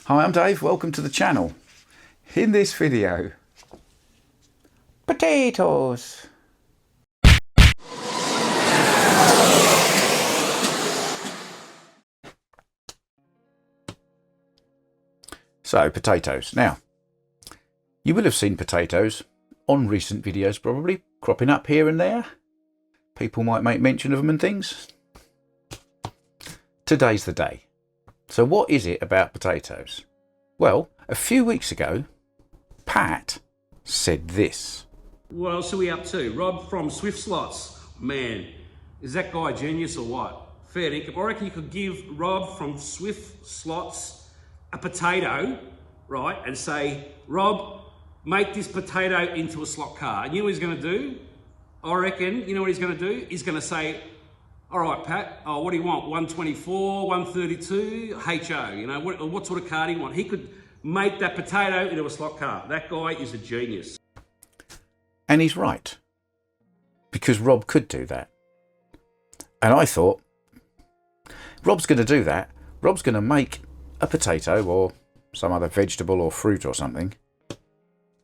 Hi, I'm Dave. Welcome to the channel. In this video, potatoes. So, potatoes. Now, you will have seen potatoes on recent videos probably, cropping up here and there. People might make mention of them and things. Today's the day. So what is it about potatoes? Well, a few weeks ago, Pat said this. What else are we up to? Rob from Swift Slots. Man, is that guy a genius or what? Fair dinkum. I reckon you could give Rob from Swift Slots a potato, right, and say, Rob, make this potato into a slot car. And you know what he's going to do? I reckon, you know what he's going to do? He's going to say, all right, Pat, oh, what do you want? 124, 132, HO, you know, what sort of car do you want? He could make that potato into a slot car. That guy is a genius. And he's right, because Rob could do that. And I thought, Rob's going to do that. Rob's going to make a potato or some other vegetable or fruit or something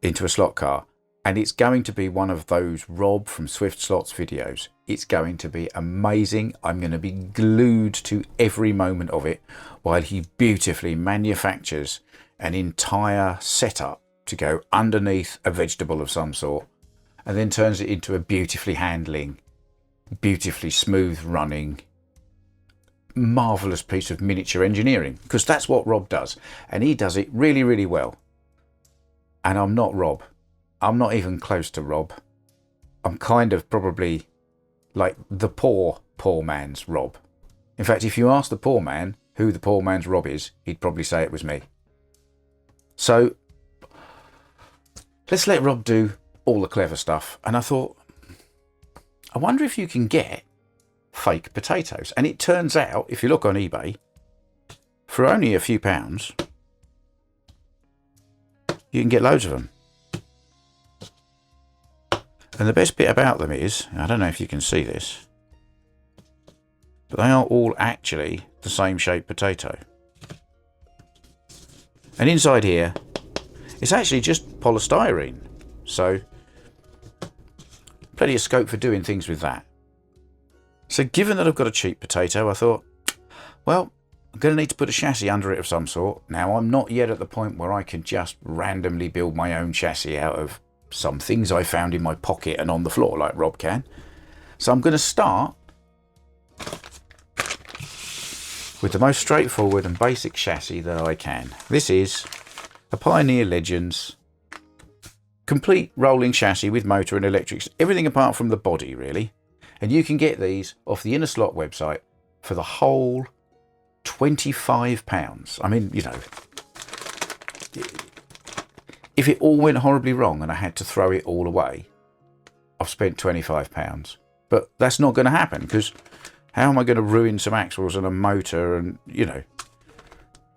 into a slot car. And it's going to be one of those Rob from Swift Slots videos. It's going to be amazing. I'm going to be glued to every moment of it while he beautifully manufactures an entire setup to go underneath a vegetable of some sort and then turns it into a beautifully handling, beautifully smooth running, marvellous piece of miniature engineering, because that's what Rob does. And he does it really, really well. And I'm not Rob. I'm not even close to Rob. I'm kind of probably like the poor man's Rob. In fact, if you ask the poor man who the poor man's Rob is, he'd probably say it was me. So let's let Rob do all the clever stuff. And I thought, I wonder if you can get fake potatoes. And it turns out, if you look on eBay, for only a few pounds, you can get loads of them. And the best bit about them is, I don't know if you can see this, but they are all actually the same shaped potato. And inside here, it's actually just polystyrene. So, plenty of scope for doing things with that. So given that I've got a cheap potato, I thought, well, I'm going to need to put a chassis under it of some sort. Now, I'm not yet at the point where I can just randomly build my own chassis out of some things I found in my pocket and on the floor like Rob can. So I'm going to start with the most straightforward and basic chassis that I can. This is a Pioneer Legends complete rolling chassis with motor and electrics, everything apart from the body really. And you can get these off the Inner Slot website for the whole £25. I mean, you know, if it all went horribly wrong and I had to throw it all away, I've spent £25. But that's not going to happen, because how am I going to ruin some axles and a motor and, you know.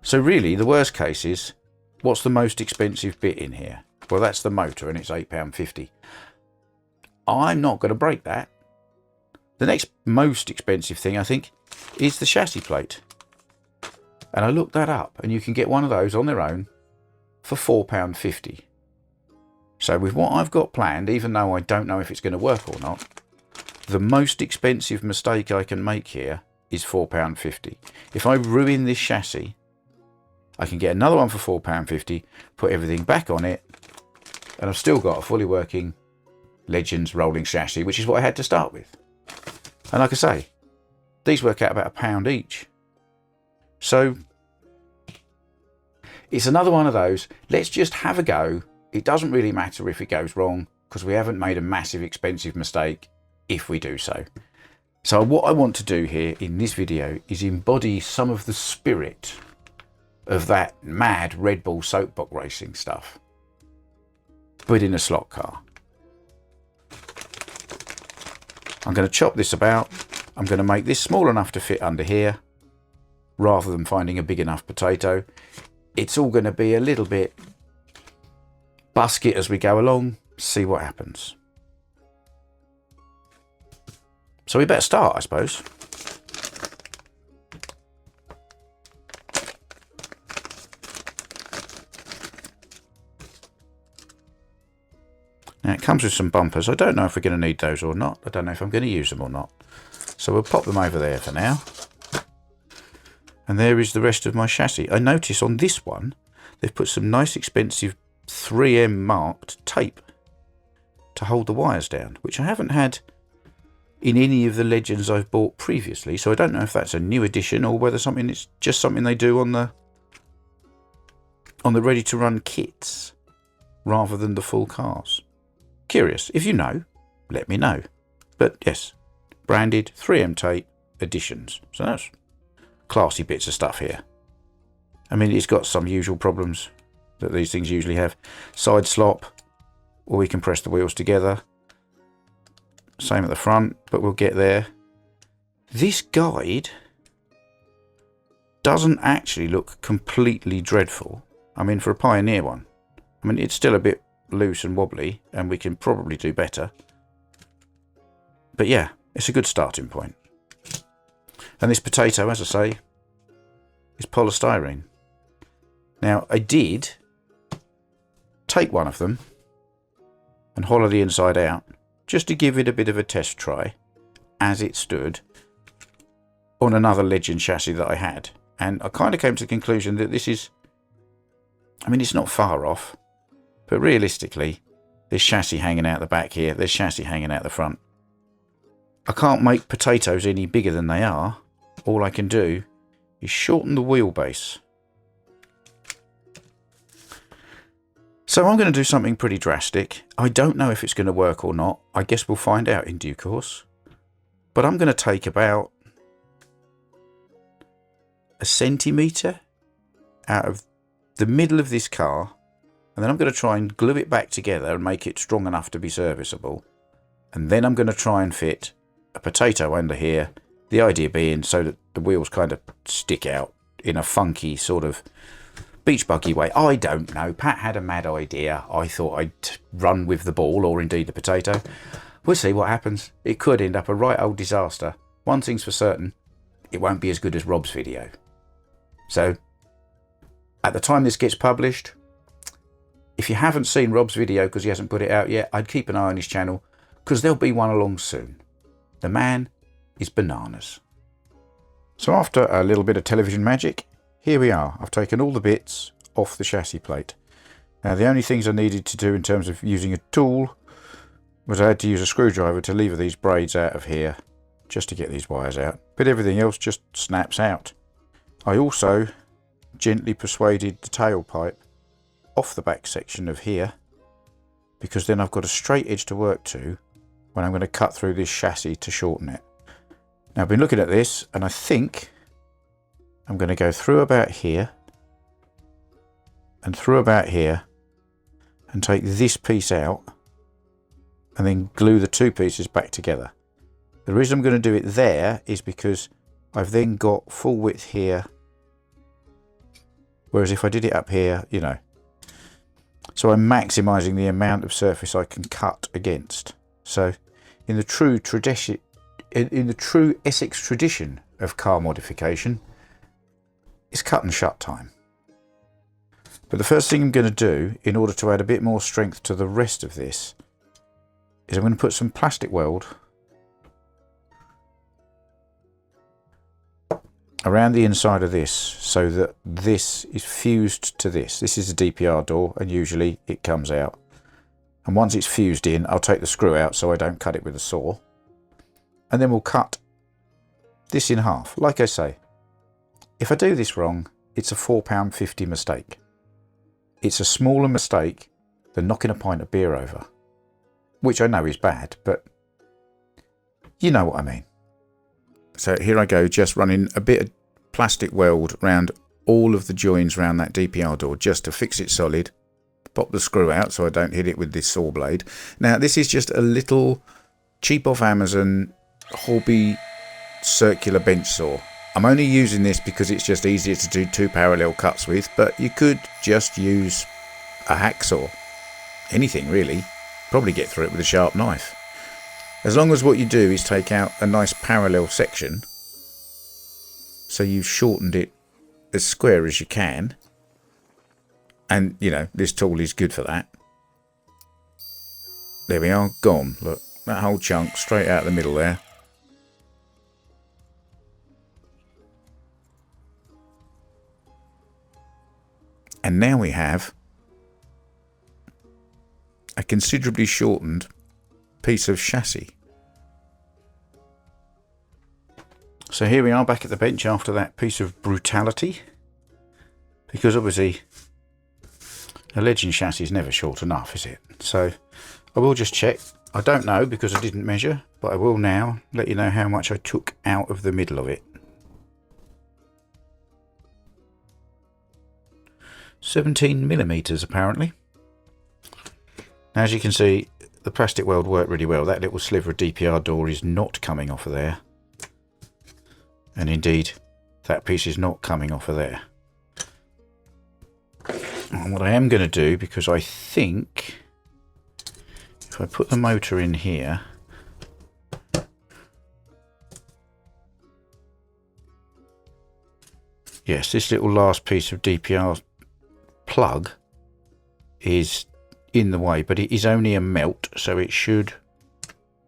So really, the worst case is, what's the most expensive bit in here? Well, that's the motor, and it's £8.50. I'm not going to break that. The next most expensive thing, I think, is the chassis plate. And I looked that up, and you can get one of those on their own for £4.50. So with what I've got planned, even though I don't know if it's going to work or not, the most expensive mistake I can make here is £4.50. If I ruin this chassis, I can get another one for £4.50, put everything back on it, and I've still got a fully working Legends rolling chassis, which is what I had to start with. And like I say, these work out about £1 each. So it's another one of those, let's just have a go. It doesn't really matter if it goes wrong, because we haven't made a massive expensive mistake if we do so. So what I want to do here in this video is embody some of the spirit of that mad Red Bull soapbox racing stuff, but in a slot car. I'm going to chop this about. I'm going to make this small enough to fit under here, rather than finding a big enough potato. It's all going to be a little bit busket as we go along, see what happens. So we better start, I suppose. Now it comes with some bumpers. I don't know if we're going to need those or not. I don't know if I'm going to use them or not. So we'll pop them over there for now. And there is the rest of my chassis. I notice on this one, they've put some nice expensive 3M marked tape to hold the wires down, which I haven't had in any of the Legends I've bought previously. So I don't know if that's a new addition or whether it's just something they do on the ready to run kits rather than the full cars. Curious. If you know, let me know. But yes, branded 3M tape additions. So that's classy bits of stuff here. I mean, it's got some usual problems that these things usually have. Side slop, or we can press the wheels together. Same at the front, but we'll get there. This guide doesn't actually look completely dreadful. I mean, for a Pioneer one. I mean, it's still a bit loose and wobbly, and we can probably do better. But yeah, it's a good starting point. And this potato, as I say, is polystyrene. Now, I did take one of them and hollow the inside out just to give it a bit of a test try as it stood on another Legend chassis that I had. And I kind of came to the conclusion that this is, I mean, it's not far off, but realistically, there's chassis hanging out the back here, there's chassis hanging out the front. I can't make potatoes any bigger than they are. All I can do is shorten the wheelbase. So I'm going to do something pretty drastic. I don't know if it's going to work or not. I guess we'll find out in due course. But I'm going to take about a centimetre out of the middle of this car, and then I'm going to try and glue it back together and make it strong enough to be serviceable. And then I'm going to try and fit a potato under here, the idea being so that the wheels kind of stick out in a funky sort of beach buggy way. I don't know. Pat had a mad idea. I thought I'd run with the ball, or indeed the potato. We'll see what happens. It could end up a right old disaster. One thing's for certain, it won't be as good as Rob's video. So, at the time this gets published, if you haven't seen Rob's video because he hasn't put it out yet, I'd keep an eye on his channel, because there'll be one along soon. The man is bananas. So after a little bit of television magic, here we are. I've taken all the bits off the chassis plate. Now the only things I needed to do in terms of using a tool was I had to use a screwdriver to lever these braids out of here just to get these wires out. But everything else just snaps out. I also gently persuaded the tailpipe off the back section of here, because then I've got a straight edge to work to when I'm going to cut through this chassis to shorten it. Now I've been looking at this and I think I'm going to go through about here and through about here and take this piece out and then glue the two pieces back together. The reason I'm going to do it there is because I've then got full width here, whereas if I did it up here, you know, so I'm maximising the amount of surface I can cut against. So in the true tradition, in the true Essex tradition of car modification, it's cut and shut time. But the first thing I'm going to do in order to add a bit more strength to the rest of this is I'm going to put some plastic weld around the inside of this so that this is fused to this. This is a DPR door and usually it comes out. And once it's fused in, I'll take the screw out so I don't cut it with a saw. And then we'll cut this in half. Like I say, if I do this wrong, it's a £4.50 mistake. It's a smaller mistake than knocking a pint of beer over. Which I know is bad, but you know what I mean. So here I go, just running a bit of plastic weld around all of the joins around that DPR door just to fix it solid. Pop the screw out so I don't hit it with this saw blade. Now this is just a little cheap off Amazon hobby circular bench saw. I'm only using this because it's just easier to do two parallel cuts with, but you could just use a hacksaw. Anything really. Probably get through it with a sharp knife. As long as what you do is take out a nice parallel section, so you've shortened it as square as you can, and you know, this tool is good for that. There we are, gone. Look, that whole chunk straight out the middle there. And now we have a considerably shortened piece of chassis. So here we are back at the bench after that piece of brutality. Because obviously a Legend chassis is never short enough, is it? So I will just check. I don't know because I didn't measure, but I will now let you know how much I took out of the middle of it. 17mm apparently. Now, as you can see, the plastic weld worked really well. That little sliver of DPR door is not coming off of there. And indeed, that piece is not coming off of there. And what I am going to do, because I think if I put the motor in here, yes, this little last piece of DPR plug is in the way, but it is only a melt, so it should,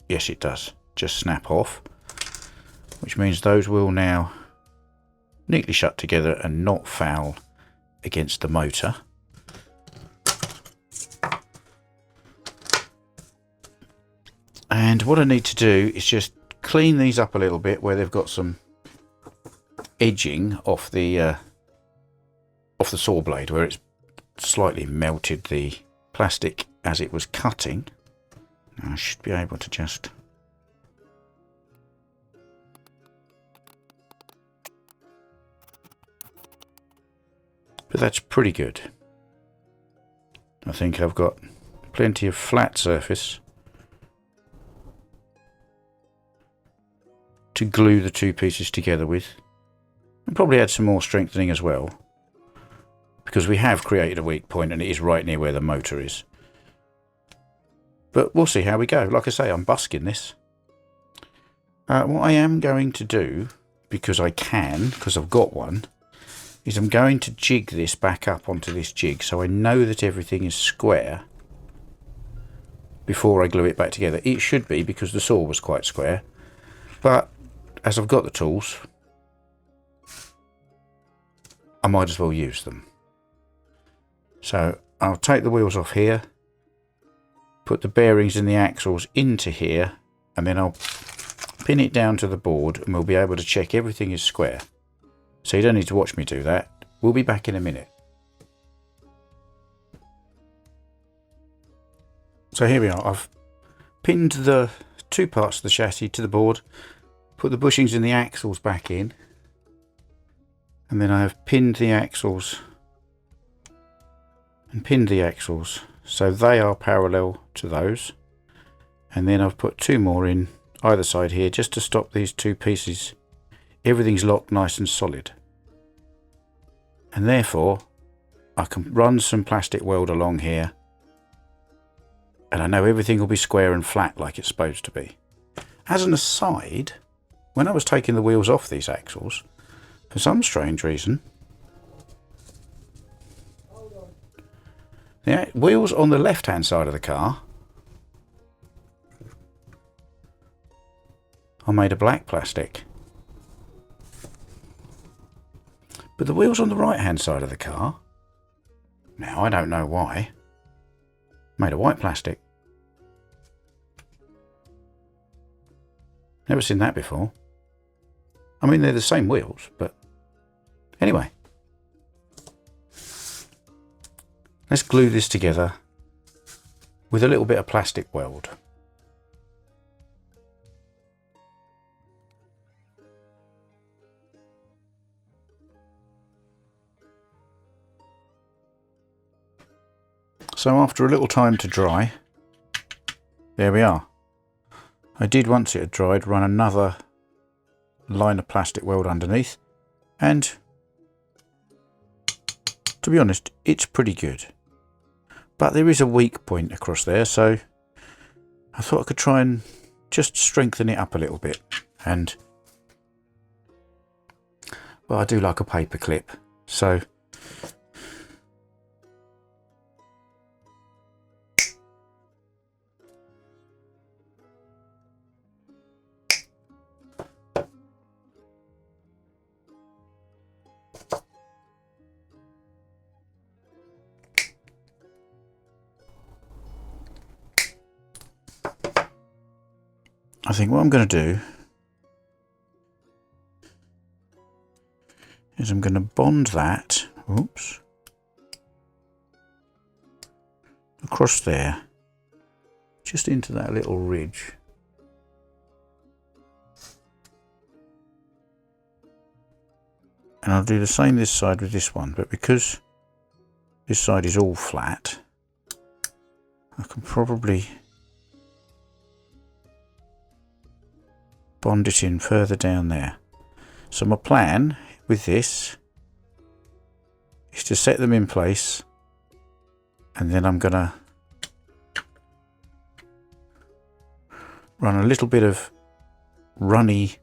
yes it does, just snap off, which means those will now neatly shut together and not foul against the motor. And what I need to do is just clean these up a little bit where they've got some edging off the saw blade, where it's slightly melted the plastic as it was cutting. I should be able to just but that's pretty good. I think I've got plenty of flat surface to glue the two pieces together with, and probably add some more strengthening as well, because we have created a weak point and it is right near where the motor is. But we'll see how we go. Like I say, I'm busking this. What I am going to do, because I can, because I've got one, is I'm going to jig this back up onto this jig so I know that everything is square before I glue it back together. It should be, because the saw was quite square, but as I've got the tools, I might as well use them. So I'll take the wheels off here, put the bearings and the axles into here, and then I'll pin it down to the board and we'll be able to check everything is square. So you don't need to watch me do that. We'll be back in a minute. So here we are. I've pinned the two parts of the chassis to the board, put the bushings and the axles back in, and then I have pinned the axles and pinned the axles so they are parallel to those, and then I've put two more in either side here just to stop these two pieces. Everything's locked nice and solid, and therefore I can run some plastic weld along here and I know everything will be square and flat like it's supposed to be. As an aside, when I was taking the wheels off these axles, for some strange reason, the wheels on the left hand side of the car are made of black plastic, but the wheels on the right hand side of the car, now I don't know why, made of white plastic. Never seen that before. I mean, they're the same wheels, but anyway. Let's glue this together with a little bit of plastic weld. So after a little time to dry, there we are. I did, once it had dried, run another line of plastic weld underneath, and to be honest, it's pretty good. But there is a weak point across there, so I thought I could try and just strengthen it up a little bit. And well, I do like a paper clip, so I think what I'm going to do is I'm going to bond that, oops, across there, just into that little ridge. And I'll do the same this side with this one, but because this side is all flat, I can probably bond it in further down there. So my plan with this is to set them in place, and then I'm going to run a little bit of runny,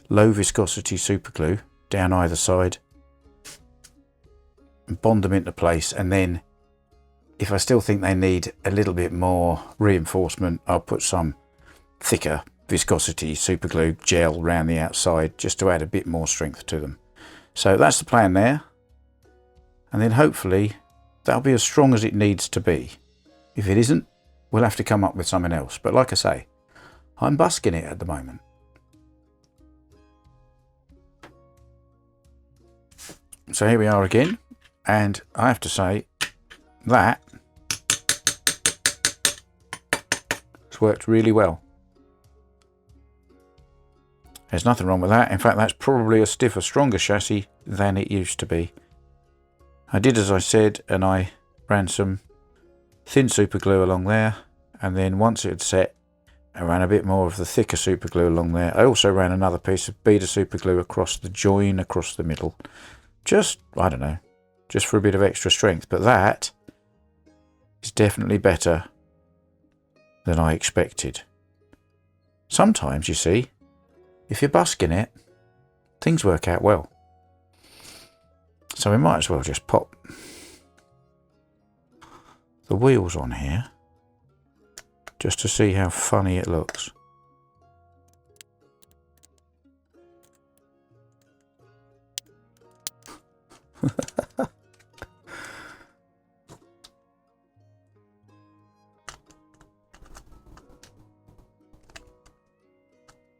low viscosity super glue down either side and bond them into place, and then if I still think they need a little bit more reinforcement, I'll put some thicker viscosity super glue gel around the outside just to add a bit more strength to them. So that's the plan there, and then hopefully that'll be as strong as it needs to be. If it isn't, we'll have to come up with something else, but like I say, I'm busking it at the moment. So here we are again, and I have to say that it's worked really well. There's nothing wrong with that. In fact, that's probably a stiffer, stronger chassis than it used to be. I did as I said, and I ran some thin super glue along there, and then once it had set, I ran a bit more of the thicker super glue along there. I also ran another piece of beader super glue across the join, across the middle. Just, I don't know, just for a bit of extra strength. But that is definitely better than I expected. Sometimes, you see, if you're busking it, things work out well. So we might as well just pop the wheels on here just to see how funny it looks.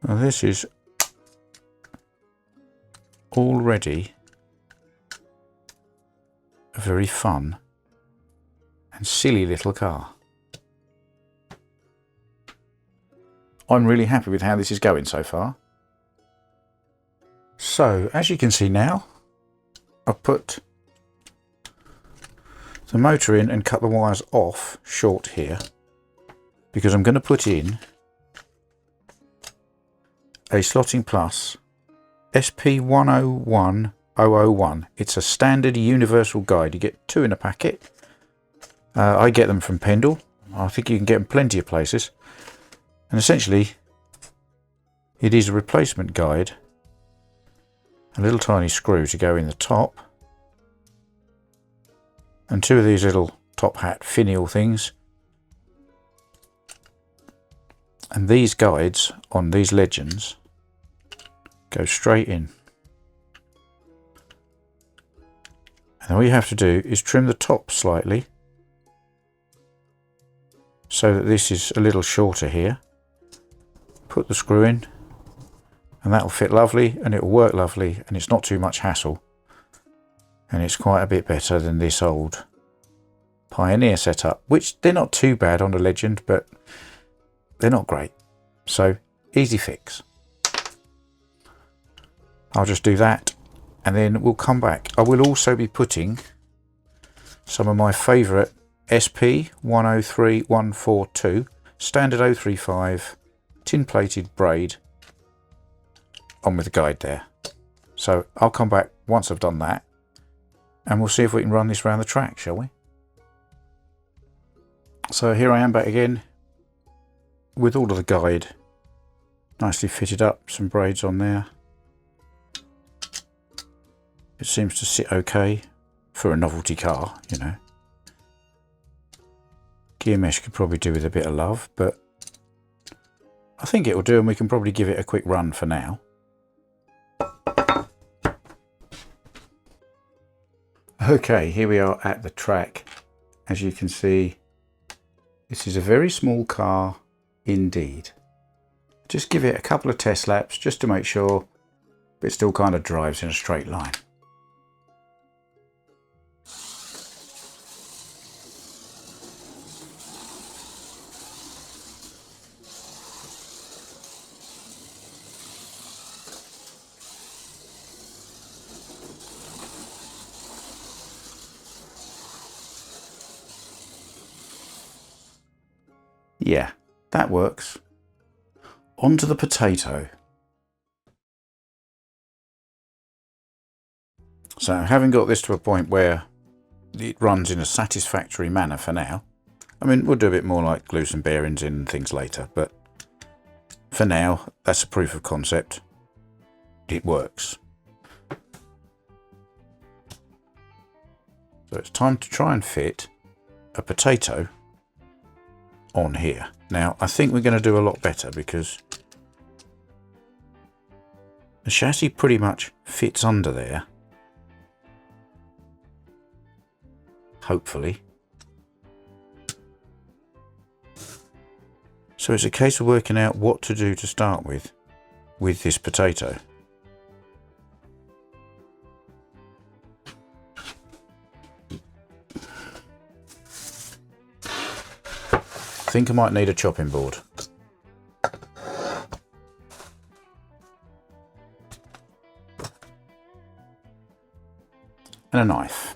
Now this is already a very fun and silly little car. I'm really happy with how this is going so far. So as you can see now, I've put the motor in and cut the wires off short here because I'm going to put in a Slotting Plus SP101001. It's a standard universal guide. You get 2 in a packet. I get them from Pendle. I think you can get them plenty of places. And essentially, it is a replacement guide. A little tiny screw to go in the top. And 2 of these little top hat finial things. And these guides on these legends go straight in. And all you have to do is trim the top slightly so that this is a little shorter here. Put the screw in and that'll fit lovely, and it'll work lovely, and it's not too much hassle, and it's quite a bit better than this old Pioneer setup, which they're not too bad on a Legend, but they're not great. So easy fix. I'll just do that and then we'll come back. I will also be putting some of my favourite SP103142 standard 035 tin plated braid on with the guide there. So I'll come back once I've done that and we'll see if we can run this around the track, shall we? So here I am back again with all of the guide nicely fitted up, some braids on there. It seems to sit okay for a novelty car, you know. Gear mesh could probably do with a bit of love, but I think it will do, and we can probably give it a quick run for now. Okay, here we are at the track. As you can see, this is a very small car indeed. just give it a couple of test laps just to make sure it still kind of drives in a straight line. Yeah, that works. Onto the potato. So having got this to a point where it runs in a satisfactory manner for now, I mean, we'll do a bit more like glue some bearings in and things later, but for now, that's a proof of concept. It works. So it's time to try and fit a potato on here. Now, I think we're going to do a lot better because the chassis pretty much fits under there. Hopefully. So it's a case of working out what to do to start with this potato. I think I might need a chopping board. And a knife.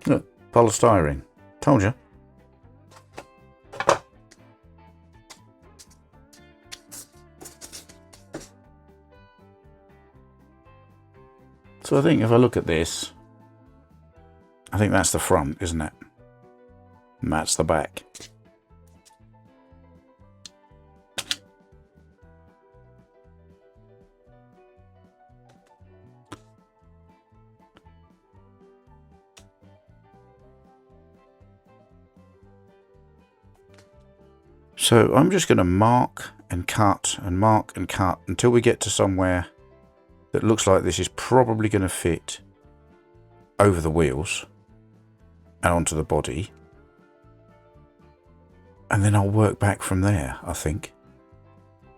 Look, polystyrene. Told you. So I think if I look at this, I think that's the front, isn't it? And that's the back. So I'm just going to mark and cut and mark and cut until we get to somewhere that looks like this is probably going to fit over the wheels and onto the body. And then I'll work back from there, I think.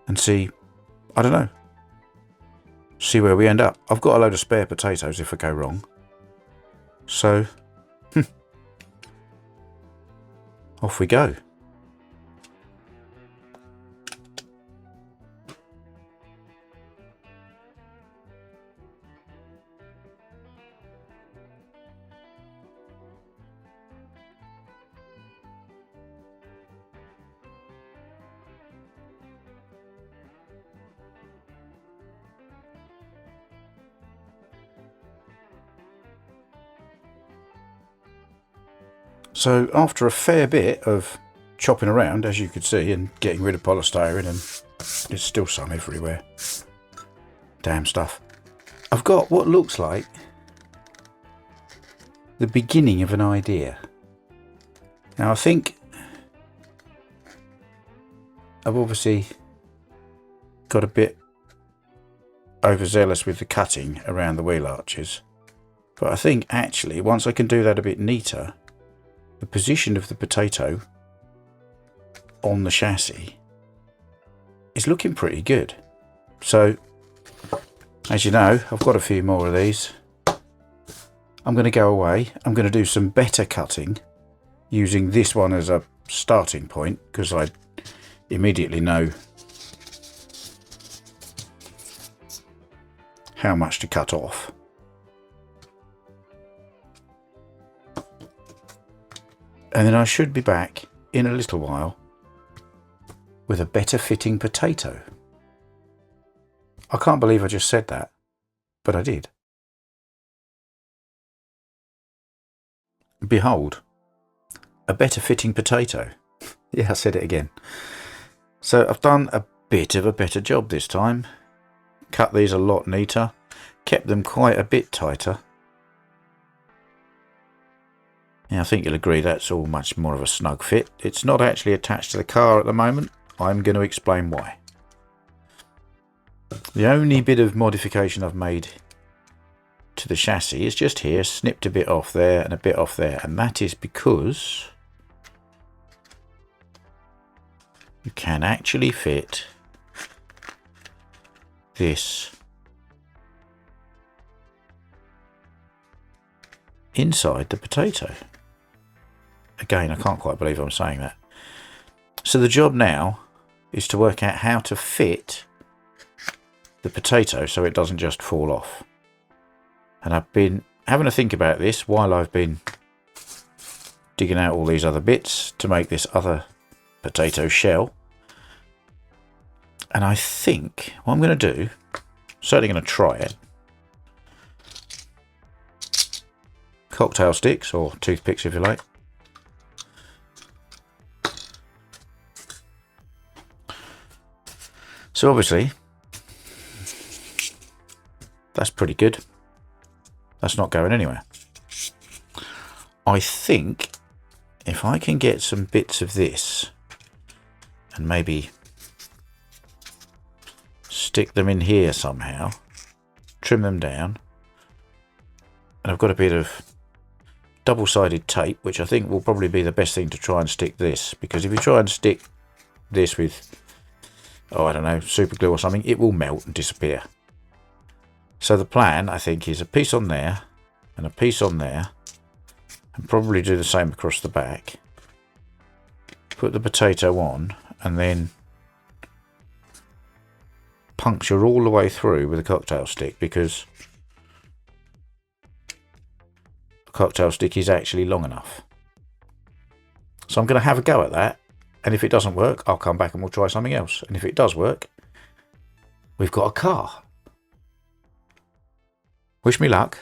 And see, I don't know, see where we end up. I've got a load of spare potatoes if I go wrong. So, off we go. So after a fair bit of chopping around, as you could see, and getting rid of polystyrene, and there's still some everywhere, damn stuff, I've got what looks like the beginning of an idea. Now I think I've obviously got a bit overzealous with the cutting around the wheel arches, but I think actually once I can do that a bit neater, the position of the potato on the chassis is looking pretty good. So, as you know, I've got a few more of these. I'm going to go away. I'm going to do some better cutting using this one as a starting point because I immediately know how much to cut off. And then I should be back in a little while with a better fitting potato. I can't believe I just said that, but I did. Behold, a better fitting potato. Yeah, I said it again. So I've done a bit of a better job this time. Cut these a lot neater, kept them quite a bit tighter. Now, I think you'll agree that's all much more of a snug fit. It's not actually attached to the car at the moment. I'm going to explain why. The only bit of modification I've made to the chassis is just here, snipped a bit off there and a bit off there, and that is because you can actually fit this inside the potato. Again, I can't quite believe I'm saying that. So the job now is to work out how to fit the potato so it doesn't just fall off. And I've been having a think about this while I've been digging out all these other bits to make this other potato shell. And I think what I'm going to do, certainly going to try it, cocktail sticks or toothpicks if you like. So obviously that's pretty good. That's not going anywhere. I think if I can get some bits of this and maybe stick them in here somehow, trim them down, and I've got a bit of double-sided tape, which I think will probably be the best thing to try and stick this, because if you try and stick this with, oh, I don't know, super glue or something, it will melt and disappear. So the plan, I think, is a piece on there and a piece on there, and probably do the same across the back. Put the potato on and then puncture all the way through with a cocktail stick, because the cocktail stick is actually long enough. So I'm going to have a go at that, and if it doesn't work, I'll come back and we'll try something else. And if it does work, we've got a car. Wish me luck.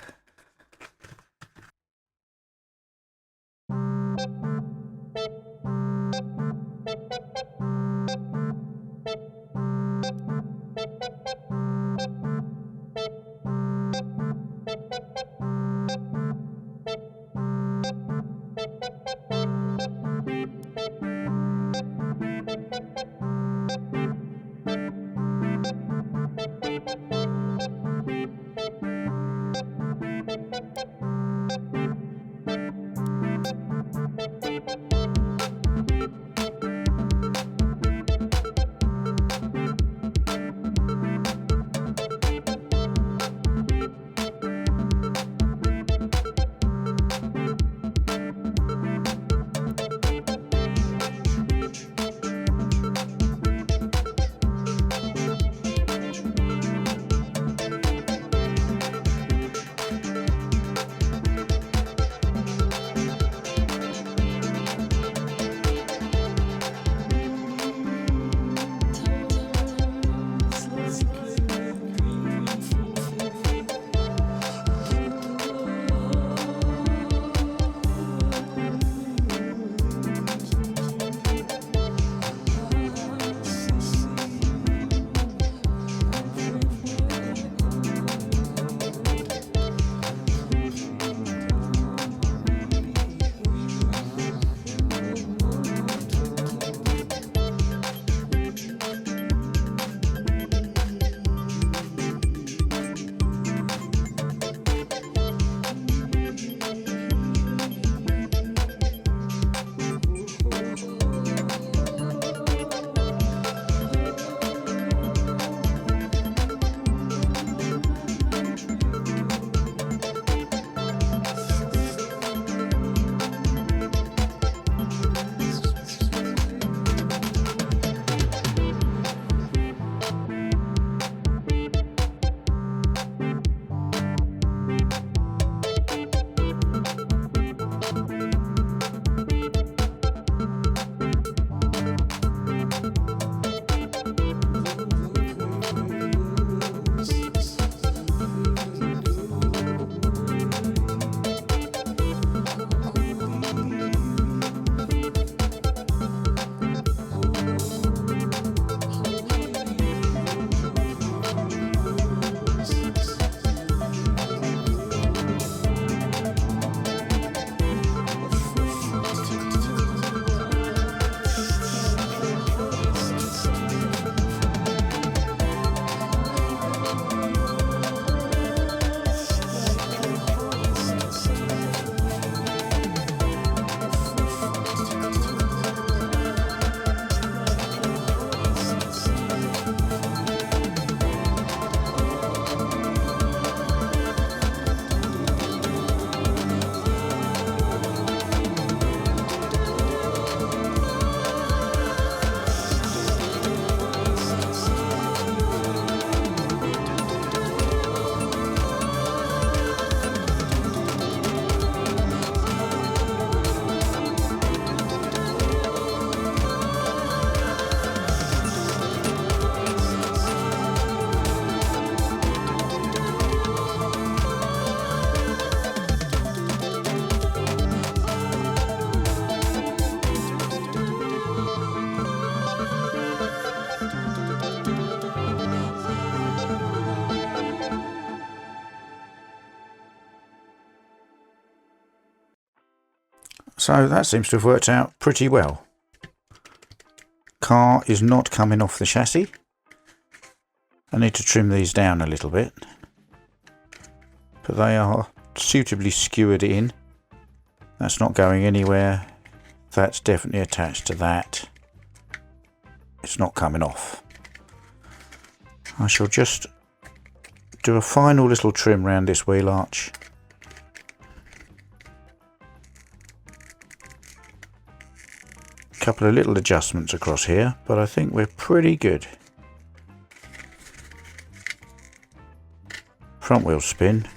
So that seems to have worked out pretty well. Car is not coming off the chassis. I need to trim these down a little bit, but they are suitably skewered in. That's not going anywhere. That's definitely attached to that. It's not coming off. I shall just do a final little trim round this wheel arch. A couple of little adjustments across here, but I think we're pretty good. Front wheels spin.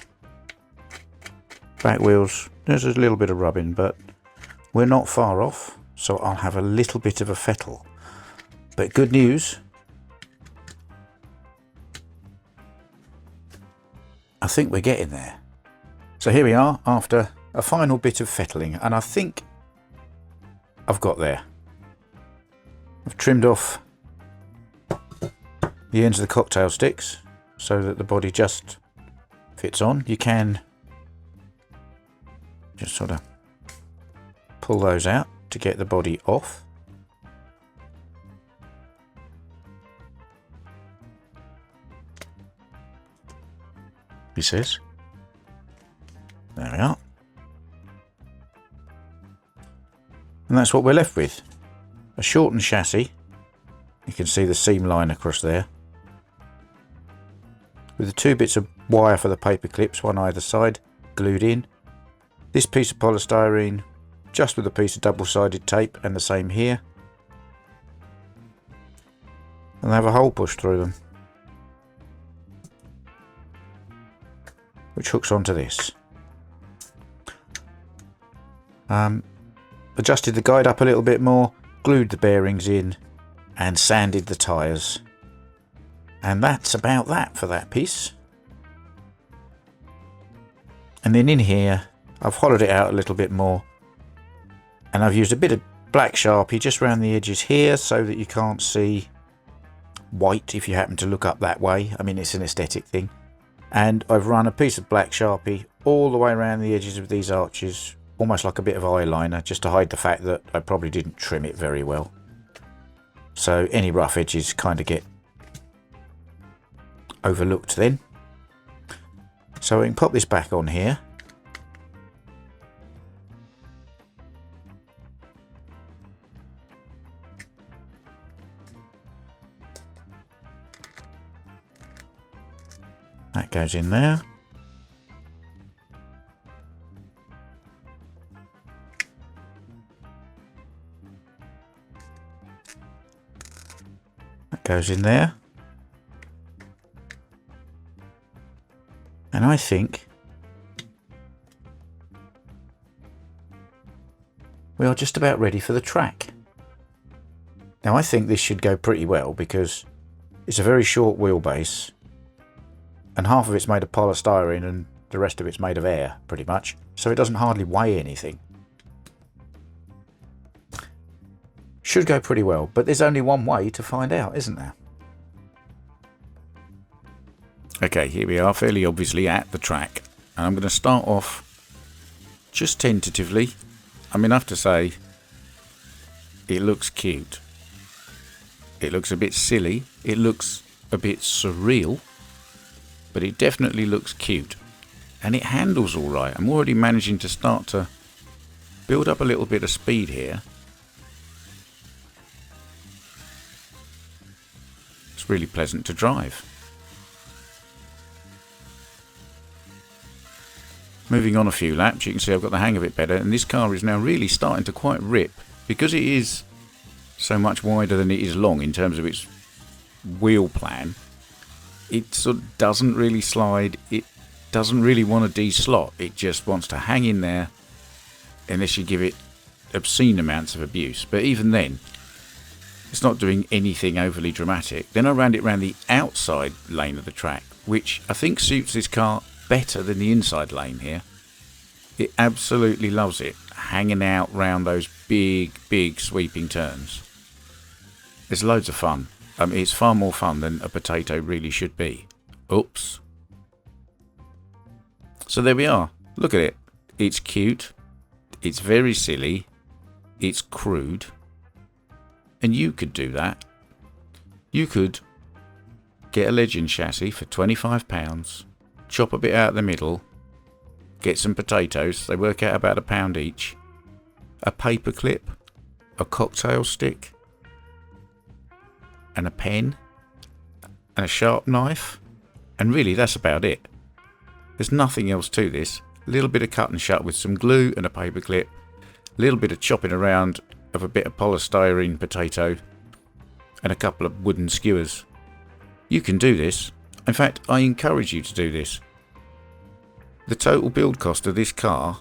Back wheels, there's a little bit of rubbing, but we're not far off, so I'll have a little bit of a fettle. But good news, I think we're getting there. So here we are after a final bit of fettling, and I think I've got there. I've trimmed off the ends of the cocktail sticks so that the body just fits on. You can just sort of pull those out to get the body off. He says. There we are. And that's what we're left with. A shortened chassis. You can see the seam line across there. With the two bits of wire for the paper clips, one either side, glued in. This piece of polystyrene just with a piece of double-sided tape, and the same here. And they have a hole pushed through them, which hooks onto this. Adjusted the guide up a little bit more, glued the bearings in, and sanded the tyres. And that's about that for that piece. And then in here, I've hollowed it out a little bit more, and I've used a bit of black Sharpie just around the edges here so that you can't see white if you happen to look up that way. I mean, it's an aesthetic thing. And I've run a piece of black Sharpie all the way around the edges of these arches, almost like a bit of eyeliner, just to hide the fact that I probably didn't trim it very well. So any rough edges kind of get overlooked then. So we can pop this back on here. That goes in there. That goes in there. And I think we are just about ready for the track. Now I think this should go pretty well because it's a very short wheelbase and half of it's made of polystyrene and the rest of it's made of air pretty much, so it doesn't hardly weigh anything. Should go pretty well, but there's only one way to find out, isn't there? Okay, here we are, fairly obviously at the track, and I'm going to start off just tentatively. I mean, I have to say, it looks cute. It looks a bit silly. It looks a bit surreal, but it definitely looks cute. And it handles all right. I'm already managing to start to build up a little bit of speed here. It's really pleasant to drive. Moving on a few laps, you can see I've got the hang of it better, and this car is now really starting to quite rip because it is so much wider than it is long in terms of its wheel plan. It sort of doesn't really slide, it doesn't really want to de-slot, it just wants to hang in there unless you give it obscene amounts of abuse. But even then, it's not doing anything overly dramatic. Then I ran it around the outside lane of the track, which I think suits this car better than the inside lane here. It absolutely loves it, hanging out round those big sweeping turns. It's loads of fun. I mean, it's far more fun than a potato really should be. Oops. So there we are. Look at it. It's cute. It's very silly. It's crude. And you could do that. You could get a Legend chassis for £25, chop a bit out of the middle, get some potatoes, they work out about £1 each, a paper clip, a cocktail stick, and a pen, and a sharp knife, and really that's about it. There's nothing else to this. A little bit of cut and shut with some glue and a paper clip, a little bit of chopping around of a bit of polystyrene potato, and a couple of wooden skewers. You can do this. In fact, I encourage you to do this. The total build cost of this car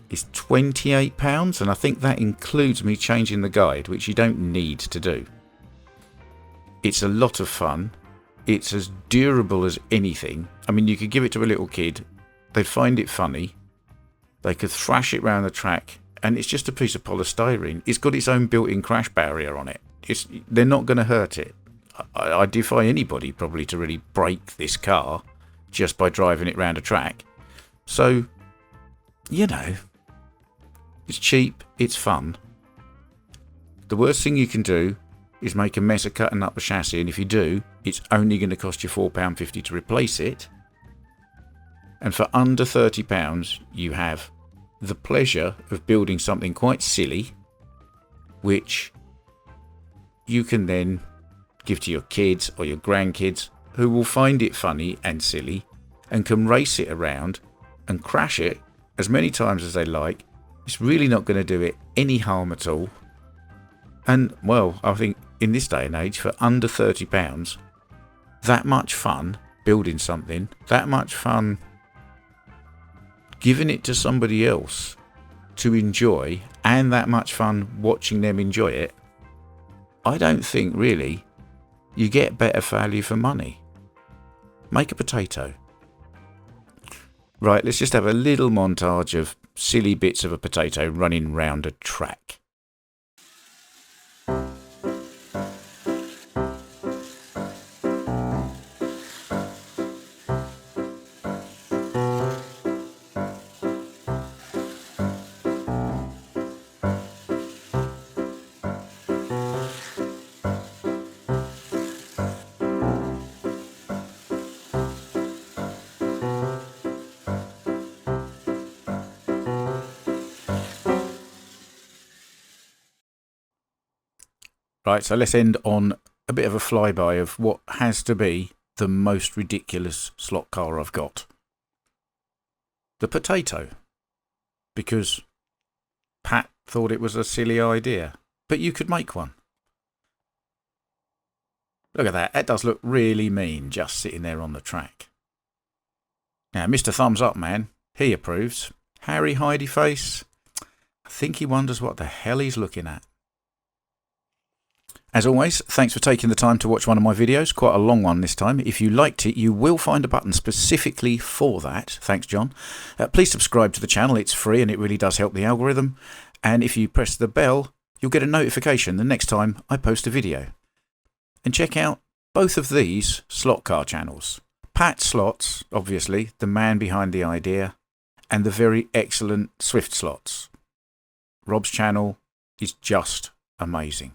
is £28, and I think that includes me changing the guide, which you don't need to do. It's a lot of fun. It's as durable as anything. I mean, you could give it to a little kid, they'd find it funny, they could thrash it round the track, and it's just a piece of polystyrene. It's got its own built-in crash barrier on it. They're not going to hurt it. I defy anybody probably to really break this car just by driving it round a track. So, you know, it's cheap, it's fun. The worst thing you can do is make a mess of cutting up the chassis, and if you do, it's only going to cost you £4.50 to replace it. And for under £30, you have the pleasure of building something quite silly, which you can then give to your kids or your grandkids, who will find it funny and silly and can race it around and crash it as many times as they like. It's really not going to do it any harm at all. And, well, I think in this day and age, for under £30, that much fun building something, that much fun giving it to somebody else to enjoy, and that much fun watching them enjoy it, I don't think really you get better value for money. Make a potato. Right, let's just have a little montage of silly bits of a potato running round a track. Right, so let's end on a bit of a flyby of what has to be the most ridiculous slot car I've got. The potato. Because Pat thought it was a silly idea. But you could make one. Look at that. That does look really mean, just sitting there on the track. Now, Mr. Thumbs Up Man, he approves. Harry Hidey Face, I think he wonders what the hell he's looking at. As always, thanks for taking the time to watch one of my videos, quite a long one this time. If you liked it, you will find a button specifically for that. Thanks, John. Please subscribe to the channel, it's free and it really does help the algorithm. And if you press the bell, you'll get a notification the next time I post a video. And check out both of these slot car channels. Pat Slots, obviously, the man behind the idea, and the very excellent Swift Slots. Rob's channel is just amazing.